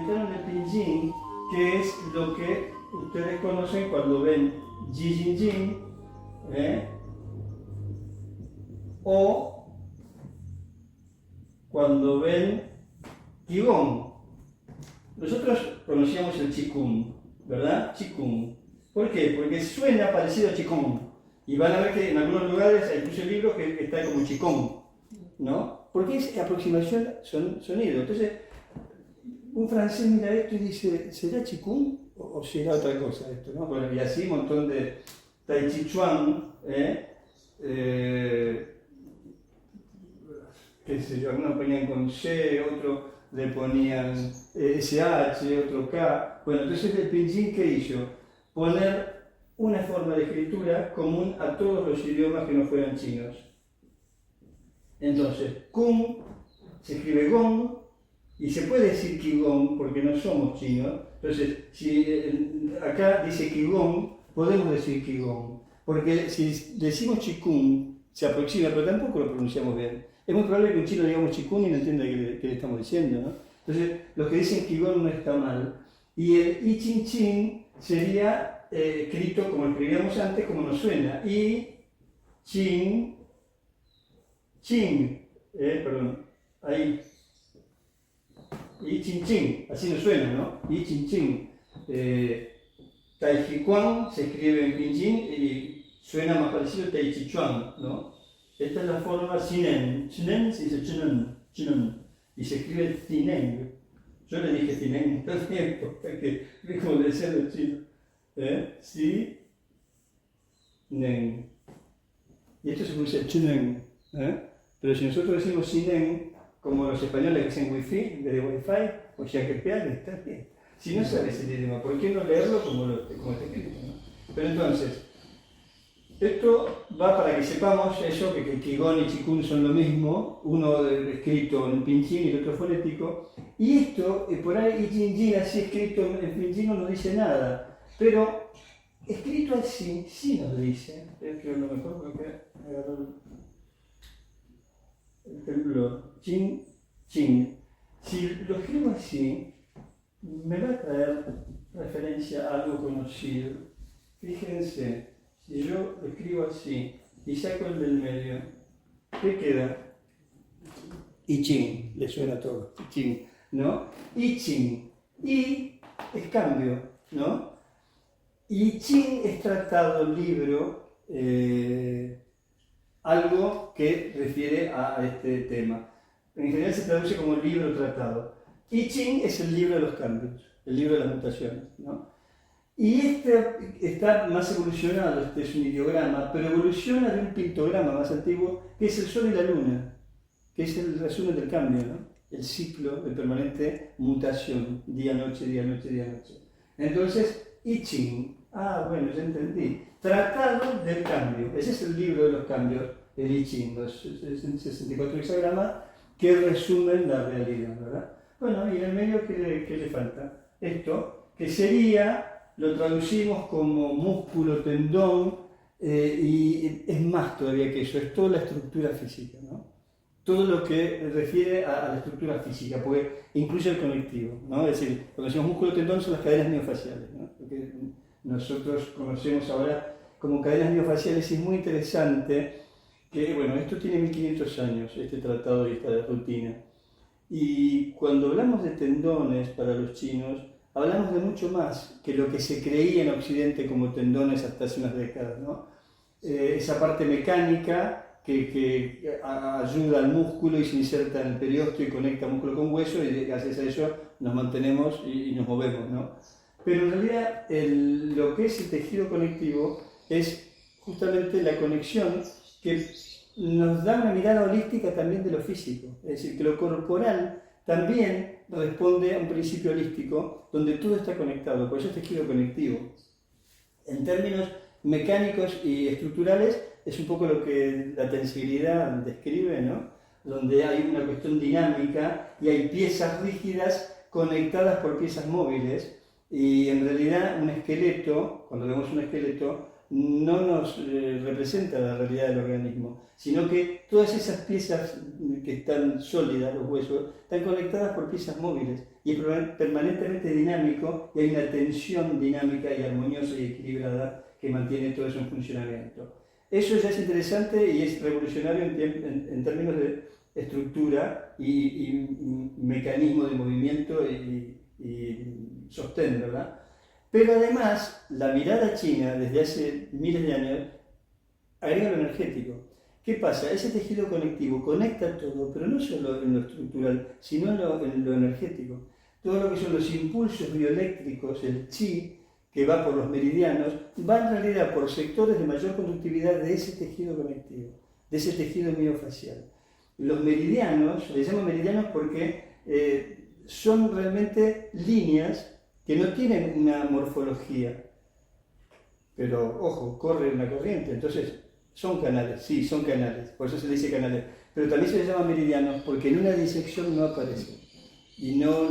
inventaron el pinyin, que es lo que ustedes conocen cuando ven Ji Jin Jin, o cuando ven Qigong. Nosotros conocíamos el Qigong, ¿verdad? Qigong. ¿Por qué? Porque suena parecido a Qigong. Y van a ver que en algunos lugares hay incluso libros que está como Qigong, ¿no? Porque es aproximación sonido. Entonces, un francés mira esto y dice, ¿será Qigong o será otra cosa esto, ¿no? Bueno, y así un montón de Tai Chi Chuan, qué sé yo, algunos ponían con C, otros le ponían SH, otro K. Bueno, entonces el pinyin, ¿qué hizo? Poner una forma de escritura común a todos los idiomas que no fueran chinos. Entonces, Kung se escribe Gong, y se puede decir Qigong porque no somos chinos. Entonces, si acá dice Qigong, podemos decir Qigong. Porque si decimos Qigong, se aproxima, pero tampoco lo pronunciamos bien. Es muy probable que un chino digamos Qigong y no entienda qué le estamos diciendo, ¿no? Entonces, los que dicen Qigong no está mal. Y el I Ching Ching sería escrito como escribíamos antes, como nos suena. I Ching Ching. Perdón. Ahí. I Ching Ching. Así nos suena, ¿no? I Ching Ching. Tai Chi Chuan se escribe en pinyin y suena más parecido a Tai Chi Chuan, ¿no? Esta es la forma Sinen. Sinen se dice Chinen, Chinen. Y se escribe Tinen. Yo le dije Tinen todo el tiempo, porque es como decían los chinos. Si, Nen. Y esto se pronuncia Chinen. Pero si nosotros decimos Sinen, como los españoles que dicen Wi-Fi en vez de Wi-Fi, o ya que peal, está bien. Si no sabes el idioma, ¿por qué no leerlo como está escrito, ¿no? Pero entonces, esto va para que sepamos eso, que Qigong y Qigong son lo mismo, uno escrito en pinyin y el otro fonético, y esto, por ahí I Ching Ching así escrito en pinyin no nos dice nada, pero escrito así, sí nos dice, es que lo mejor porque agarró el temblor, Ching Ching. Si lo escribo así, me va a traer referencia a algo conocido. Fíjense, si yo lo escribo así y saco el del medio, ¿qué queda? I Ching, le suena todo, I Ching, ¿no? I Ching, I es cambio, ¿no? I Ching es tratado, libro, algo que refiere a este tema. En general se traduce como libro tratado. I Ching es el libro de los cambios, el libro de las mutaciones, ¿no? Y este está más evolucionado, este es un ideograma, pero evoluciona de un pictograma más antiguo, que es el Sol y la Luna, que es el resumen del cambio, ¿no? El ciclo de permanente mutación, día-noche, día-noche, día-noche. Entonces, I Ching, bueno, ya entendí, tratado del cambio, ese es el libro de los cambios, el I Ching, los 64 hexagramas que resumen la realidad, ¿verdad? Bueno, y en el medio, ¿qué le falta? Esto, que sería, lo traducimos como músculo, tendón, y es más todavía que eso, es toda la estructura física, ¿no? Todo lo que refiere a la estructura física, porque incluye el conectivo, ¿no? Es decir, cuando decimos músculo, tendón son las cadenas miofaciales, ¿no? Lo que nosotros conocemos ahora como cadenas miofaciales, y es muy interesante que, bueno, esto tiene 1500 años, este tratado y esta rutina. Y cuando hablamos de tendones para los chinos, hablamos de mucho más que lo que se creía en Occidente como tendones hasta hace unas décadas, ¿no? Esa parte mecánica que ayuda al músculo y se inserta en el periósteo y conecta músculo con hueso, y gracias a eso nos mantenemos y nos movemos, ¿no? Pero en realidad lo que es el tejido conectivo es justamente la conexión que nos da una mirada holística también de lo físico, es decir, que lo corporal también responde a un principio holístico donde todo está conectado, por eso es tejido conectivo. En términos mecánicos y estructurales es un poco lo que la tensibilidad describe, ¿no? Donde hay una cuestión dinámica y hay piezas rígidas conectadas por piezas móviles, y en realidad un esqueleto, cuando vemos un esqueleto, no nos representa la realidad del organismo, sino que todas esas piezas que están sólidas, los huesos, están conectadas por piezas móviles y es permanentemente dinámico y hay una tensión dinámica y armoniosa y equilibrada que mantiene todo eso en funcionamiento. Eso ya es interesante y es revolucionario en términos de estructura y mecanismo de movimiento y sostén, ¿verdad? Pero además, la mirada china desde hace miles de años agrega lo energético. ¿Qué pasa? Ese tejido conectivo conecta todo, pero no solo en lo estructural, sino en lo energético. Todo lo que son los impulsos bioeléctricos, el chi, que va por los meridianos, va en realidad por sectores de mayor conductividad de ese tejido conectivo, de ese tejido miofacial. Los meridianos, les llamo meridianos porque son realmente líneas que no tienen una morfología, pero ojo, corre una corriente, entonces son canales, sí, son canales, por eso se le dice canales, pero también se les llama meridianos porque en una disección no aparecen y no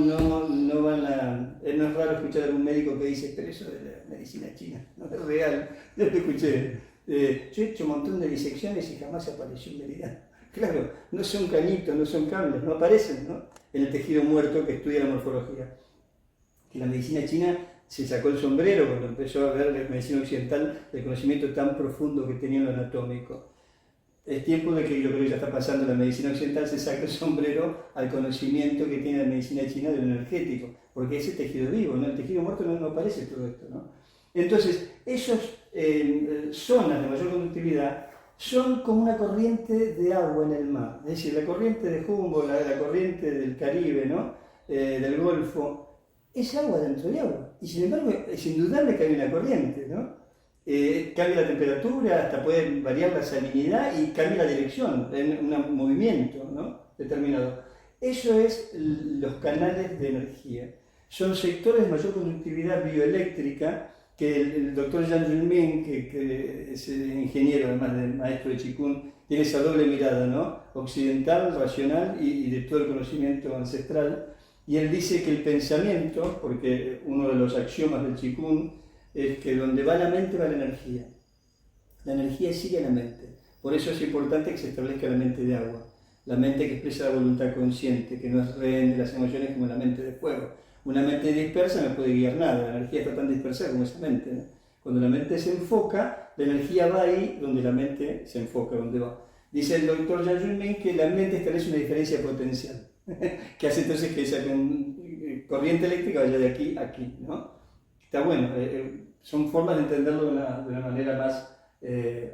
van a... No es raro escuchar a algún médico que dice, pero eso de la medicina china, no es real, yo lo escuché. Yo he hecho un montón de disecciones y jamás apareció un meridiano. Claro, no son canitos, no son cables, no aparecen, ¿no? En el tejido muerto que estudia la morfología. Que la medicina china se sacó el sombrero cuando empezó a ver la medicina occidental el conocimiento tan profundo que tenía en lo anatómico. Es tiempo de que, yo creo que ya está pasando, la medicina occidental se saca el sombrero al conocimiento que tiene la medicina china de lo energético, porque ese tejido vivo, ¿no? El tejido muerto no aparece todo esto, ¿no? Entonces, esas zonas de mayor conductividad son como una corriente de agua en el mar, es decir, la corriente de Humboldt, la corriente del Caribe, ¿no? Del Golfo, es agua dentro de agua, y sin embargo es indudable que hay una corriente, ¿no? Cambia la temperatura, hasta puede variar la salinidad y cambia la dirección, en un movimiento, ¿no? Determinado. Eso es los canales de energía. Son sectores de mayor conductividad bioeléctrica que el doctor Zhang Yunming, que es ingeniero además de maestro de Qigong, tiene esa doble mirada, ¿no? Occidental, racional y de todo el conocimiento ancestral. Y él dice que el pensamiento, porque uno de los axiomas del Qigong es que donde va la mente va la energía. La energía sigue a la mente. Por eso es importante que se establezca la mente de agua. La mente que expresa la voluntad consciente, que no es rehén de las emociones como la mente de fuego. Una mente dispersa no puede guiar nada, la energía está tan dispersa como esa mente, ¿no? Cuando la mente se enfoca, la energía va ahí donde la mente se enfoca, donde va. Dice el doctor Zhang Yunming que la mente establece una diferencia potencial, que hace entonces que esa corriente eléctrica vaya de aquí a aquí, ¿no? Está bueno, son formas de entenderlo de una manera más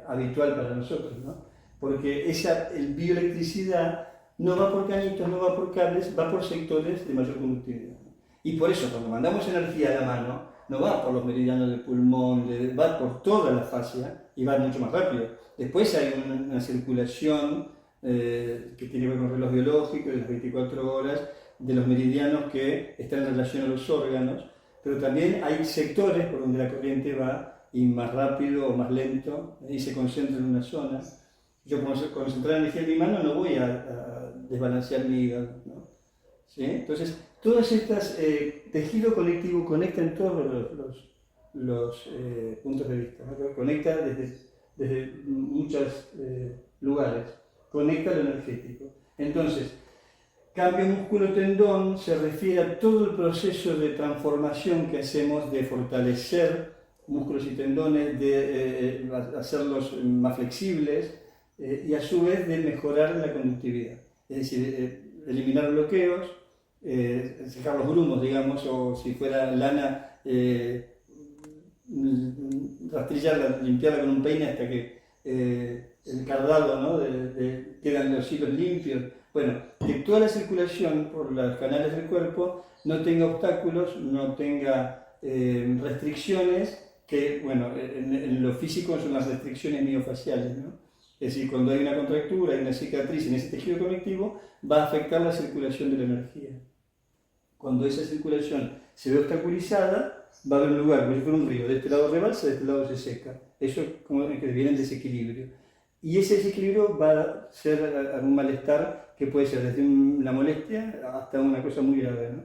habitual para nosotros, ¿no? Porque esa bioelectricidad no va por canitos, no va por cables, va por sectores de mayor conductividad. Y por eso, cuando mandamos energía a la mano, no va por los meridianos del pulmón, va por toda la fascia y va mucho más rápido. Después hay una circulación que tiene que ver con el reloj biológico de las 24 horas, de los meridianos que están en relación a los órganos, pero también hay sectores por donde la corriente va y más rápido o más lento y se concentra en una zona. Yo por concentrar energía en mi mano no voy a desbalancear mi hígado, ¿no? ¿Sí? Entonces, todas estas tejido colectivo conectan todos los puntos de vista, ¿no? Conecta desde muchos lugares, conecta lo energético. Entonces, cambio músculo-tendón se refiere a todo el proceso de transformación que hacemos de fortalecer músculos y tendones, de hacerlos más flexibles y a su vez de mejorar la conductividad. Es decir, eliminar bloqueos, sacar los grumos, digamos, o si fuera lana, rastrillarla, limpiarla con un peine hasta que el cardado, ¿no? quedan los hilos limpios. Bueno, que toda la circulación por los canales del cuerpo no tenga obstáculos, no tenga restricciones, que, bueno, en lo físico son las restricciones miofaciales, ¿no? Es decir, cuando hay una contractura, hay una cicatriz en ese tejido conectivo, va a afectar la circulación de la energía. Cuando esa circulación se ve obstaculizada, va a haber un lugar, como si fuera un río, de este lado rebalsa, de este lado se seca. Eso es como que viene el desequilibrio. Y ese desequilibrio va a ser un malestar que puede ser desde una molestia hasta una cosa muy grave, ¿no?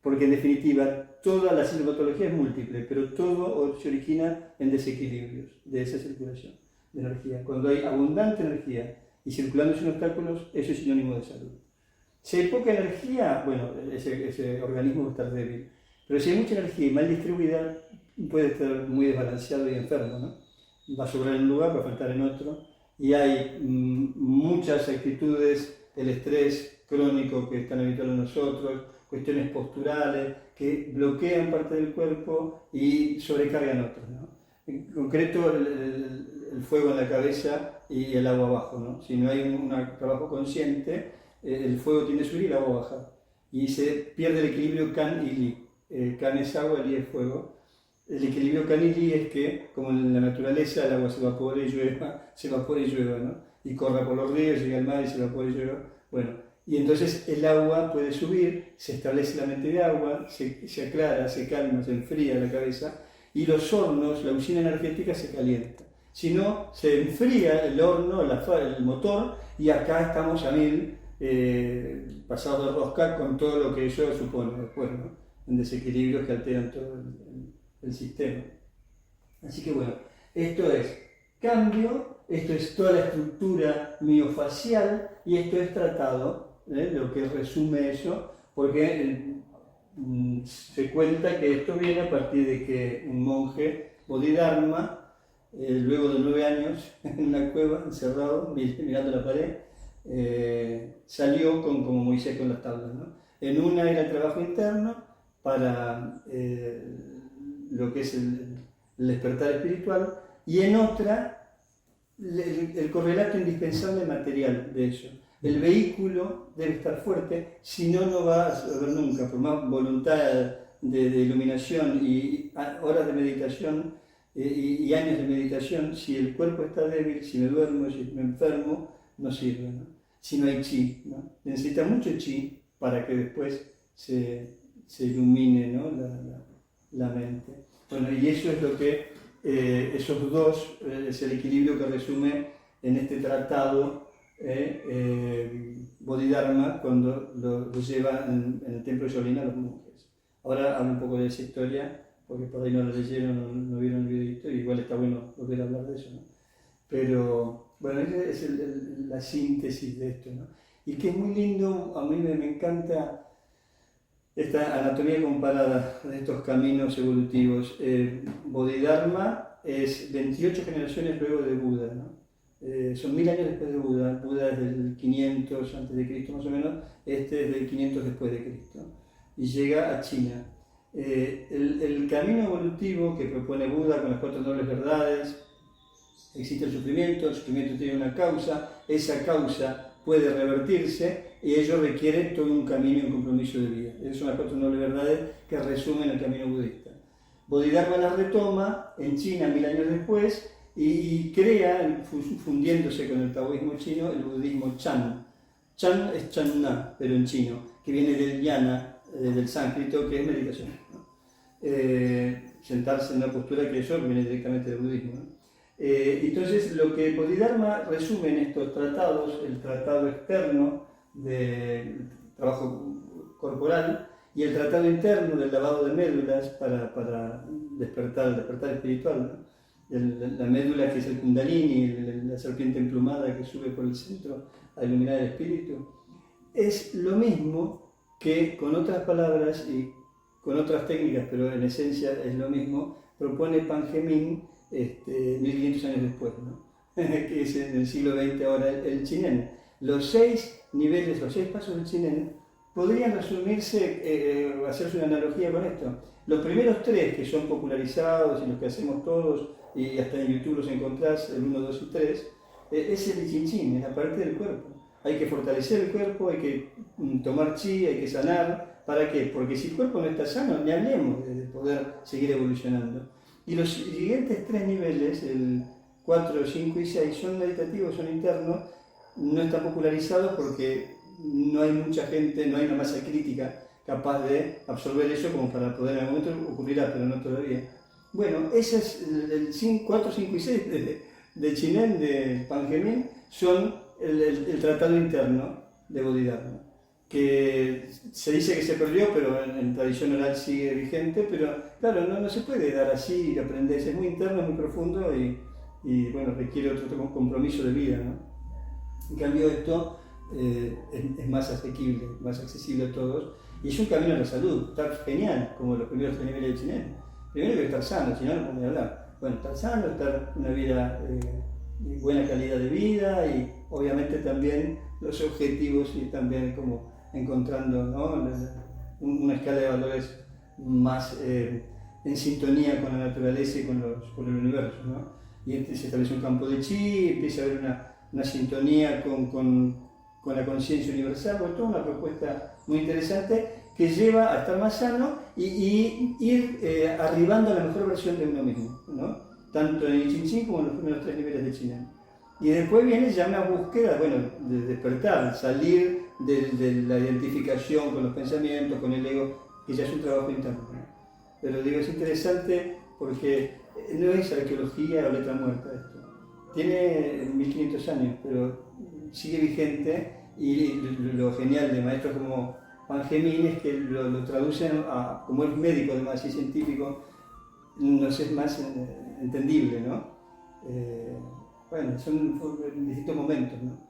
porque en definitiva toda la sintomatología es múltiple, pero todo se origina en desequilibrios de esa circulación de energía. Cuando hay abundante energía y circulando sin obstáculos, eso es sinónimo de salud. Si hay poca energía, bueno, ese organismo va a estar débil. Pero si hay mucha energía y mal distribuida, puede estar muy desbalanceado y enfermo, ¿no? Va a sobrar en un lugar, va a faltar en otro. Y hay muchas actitudes, el estrés crónico que es tan habitual en nosotros, cuestiones posturales que bloquean parte del cuerpo y sobrecargan otros, ¿no? En concreto, el fuego en la cabeza y el agua abajo, ¿no? Si no hay un trabajo consciente, el fuego tiende a subir y el agua a bajar. Y se pierde el equilibrio Kan y Li. Kan es agua, Li es fuego. El equilibrio Kan y Li es que, como en la naturaleza, el agua se evapora y llueva, ¿no? Y corra por los ríos, llega al mar y se evapora y llueva. Bueno, y entonces el agua puede subir, se establece la mente de agua, se aclara, se calma, se enfría la cabeza, y los hornos, la usina energética se calienta. Si no, se enfría el horno, el motor, y acá estamos a 1000, pasados de rosca con todo lo que eso supone después, ¿no? En desequilibrios que alteran todo el sistema. Así que bueno, esto es cambio, esto es toda la estructura miofacial y esto es tratado, lo que resume eso, porque se cuenta que esto viene a partir de que un monje Bodhidharma, luego de 9 años en una cueva, encerrado, mirando la pared, salió como Moisés con las tablas, ¿no? En una era el trabajo interno para lo que es el despertar espiritual, y en otra el correlato indispensable material de eso. El vehículo debe estar fuerte, si no, no va a haber nunca, por más voluntad de iluminación y horas de meditación y años de meditación, si el cuerpo está débil, si me duermo, si me enfermo, no sirve, ¿no? Si no hay chi, ¿no? Necesita mucho chi para que después se ilumine, ¿no? la mente. Bueno, y eso es lo que, esos dos, es el equilibrio que resume en este tratado Bodhidharma cuando lo lleva en el templo de Shaolin a los monjes. Ahora hablo un poco de esa historia, porque por ahí no la leyeron, no vieron el videito, y igual está bueno volver a hablar de eso, ¿no? Pero bueno, esa es la síntesis de esto, ¿no? Y que es muy lindo, a mí me encanta esta anatomía comparada de estos caminos evolutivos. Bodhidharma es 28 generaciones luego de Buda, ¿no? Son 1000 años después de Buda. Buda es del 500 a.C. más o menos, este es del 500 después de Cristo, y llega a China. El camino evolutivo que propone Buda con las 4 nobles verdades: existe el sufrimiento tiene una causa, esa causa puede revertirse y ello requiere todo un camino y un compromiso de vida. Esas son las 4 nobles verdades que resumen el camino budista. Bodhidharma las retoma en China 1000 años después y crea, fundiéndose con el taoísmo chino, el budismo Chan. Chan es Channa, pero en chino, que viene del jnana, del sánscrito, que es meditación, ¿no? Sentarse en una postura que eso viene directamente del budismo, ¿no? Entonces, lo que Bodhidharma resume en estos tratados, el tratado externo del trabajo corporal y el tratado interno del lavado de médulas para despertar, el despertar espiritual, ¿no? La médula que es el kundalini, la serpiente emplumada que sube por el centro a iluminar el espíritu, es lo mismo que, con otras palabras y con otras técnicas, pero en esencia es lo mismo, propone Pangemin 1500 años después, ¿no? Que es en el siglo XX ahora el Chinen. Los 6 niveles, los 6 pasos del Chinen podrían resumirse, hacerse una analogía con esto. Los primeros 3 que son popularizados y los que hacemos todos, y hasta en YouTube los encontrás, el 1, 2 y 3, es el Chin Chin, es la parte del cuerpo. Hay que fortalecer el cuerpo, hay que tomar chi, hay que sanar. ¿Para qué? Porque si el cuerpo no está sano, ni hablemos de poder seguir evolucionando. Y los siguientes 3 niveles, el 4, 5 y 6, son meditativos, son internos, no están popularizados porque no hay mucha gente, no hay una masa crítica capaz de absorber eso como para poder en algún momento ocurrirá, pero no todavía. Bueno, ese es el 4, 5 y 6 de Chinen, de Pangemin, son el tratado interno de Bodhidharma. que se dice que se perdió, pero en tradición oral sigue vigente, pero claro, no se puede dar así y aprender, es muy interno, muy profundo y bueno, requiere otro compromiso de vida, ¿no? En cambio esto es más asequible, más accesible a todos y es un camino a la salud, está genial, como los primeros 3 niveles de Chinen. Primero hay que estar sano, si no, no podemos hablar. Bueno, estar sano, estar una vida de buena calidad de vida y obviamente también los objetivos y también como encontrando, ¿no?, una escala de valores más en sintonía con la naturaleza y con el universo, ¿no? Y entonces se establece un campo de chi, empieza a haber una sintonía con la conciencia universal, con toda una propuesta muy interesante que lleva a estar más sano y ir arribando a la mejor versión de uno mismo, ¿no? Tanto en el I Ching como en los primeros 3 niveles de Chinen. Y después viene ya una búsqueda, bueno, de despertar, salir de la identificación con los pensamientos, con el ego, que ya es un trabajo interno, ¿no? Pero digo, es interesante porque no es arqueología o letra muerta esto. Tiene 1500 años, pero sigue vigente y lo genial de maestros como Pan Gemín es que lo traducen como es médico además y científico, nos es más entendible, ¿no? Bueno, son distintos momentos, ¿no?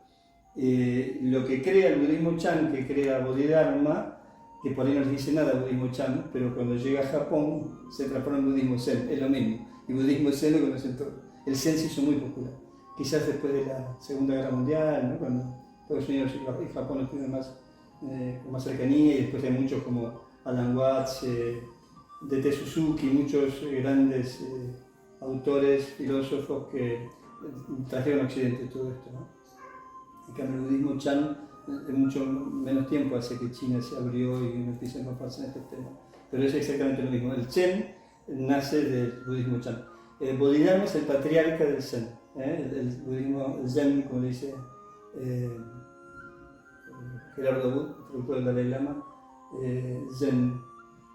Lo que crea el budismo Chan, que crea Bodhidharma, que por ahí no les dice nada budismo Chan, pero cuando llega a Japón se transforma en budismo Zen, es lo mismo. Y budismo Zen lo conocen todos. El Zen se hizo muy popular, quizás después de la Segunda Guerra Mundial, ¿no?, cuando Estados Unidos y Japón estuvieron con más cercanía, y después hay muchos como Alan Watts, D.T. Suzuki, muchos grandes autores, filósofos que trajeron a Occidente todo esto, ¿no? En cambio, el budismo Chan, en mucho menos tiempo hace que China se abrió y uno empieza a empaparse en estos temas. Pero es exactamente lo mismo. El Zen nace del budismo Chan. Bodhidharma es el patriarca del Zen. El budismo Zen, como le dice Gerardo Butt, productor del Dalai Lama, Zen.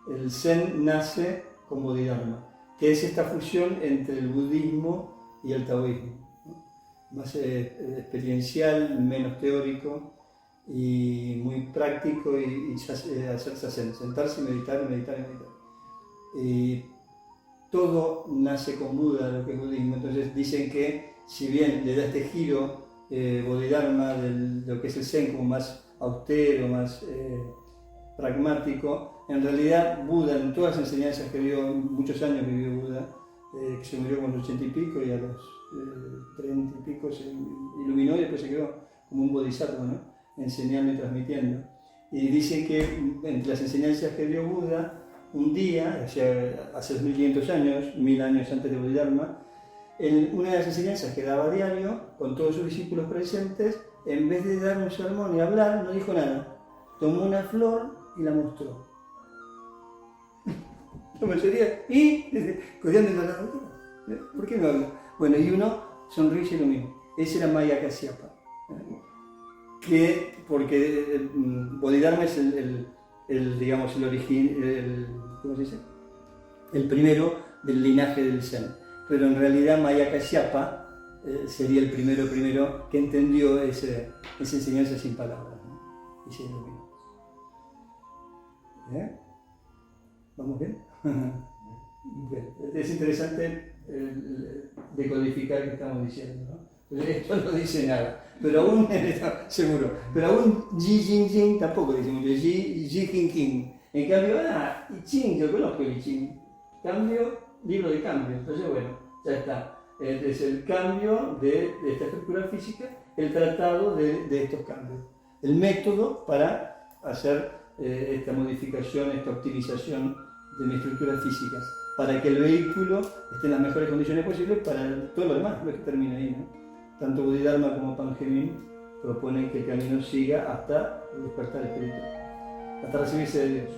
El Zen nace con Bodhidharma, que es esta fusión entre el budismo y el taoísmo, ¿no? Más experiencial, menos teórico y muy práctico y hacerse Zen, sentarse y meditar, meditar y meditar. Y todo nace con Buda, lo que es budismo. Entonces dicen que si bien le da este giro Bodhidharma de lo que es el Zen como más austero, más pragmático, en realidad Buda, en todas las enseñanzas que dio, muchos años vivió Buda, que se murió con los 80 y pico y a los 30 y pico se iluminó y después se quedó como un bodhisattva, ¿no?, enseñando y transmitiendo. Y dicen que entre las enseñanzas que dio Buda, un día, o sea, hace 2500 años, 1000 años antes de Bodhidharma, una de las enseñanzas que daba a diario, con todos sus discípulos presentes, en vez de dar un sermón y hablar, no dijo nada. Tomó una flor y la mostró. La mayoría, y codeando la otra, ¿por qué no habla? Bueno, y uno sonríe y lo mismo. Ese era Maya Kasyapa. Porque Bodhidharma es digamos, el origen, ¿cómo se dice?, el primero del linaje del Zen. Pero en realidad Maya Kasyapa sería el primero que entendió esa enseñanza sin palabras, ¿no? Y se lo mismo. ¿Vamos bien? Bien. Es interesante decodificar que estamos diciendo, ¿no? Pues esto no dice nada, pero aún, seguro, pero aún Ji Jing Jing tampoco dice mucho, Ji Jing Jing. En cambio, I Ching, yo conozco el I Ching, cambio, libro de cambio, entonces bueno, ya está. Es el cambio de esta estructura física, el tratado de estos cambios, el método para hacer esta modificación, esta optimización de mi estructura física, para que el vehículo esté en las mejores condiciones posibles para todo lo demás, lo que termina ahí, ¿no? Tanto Bodhidharma como Pan Gemín proponen que el camino siga hasta el despertar espiritual, hasta recibirse de Dios.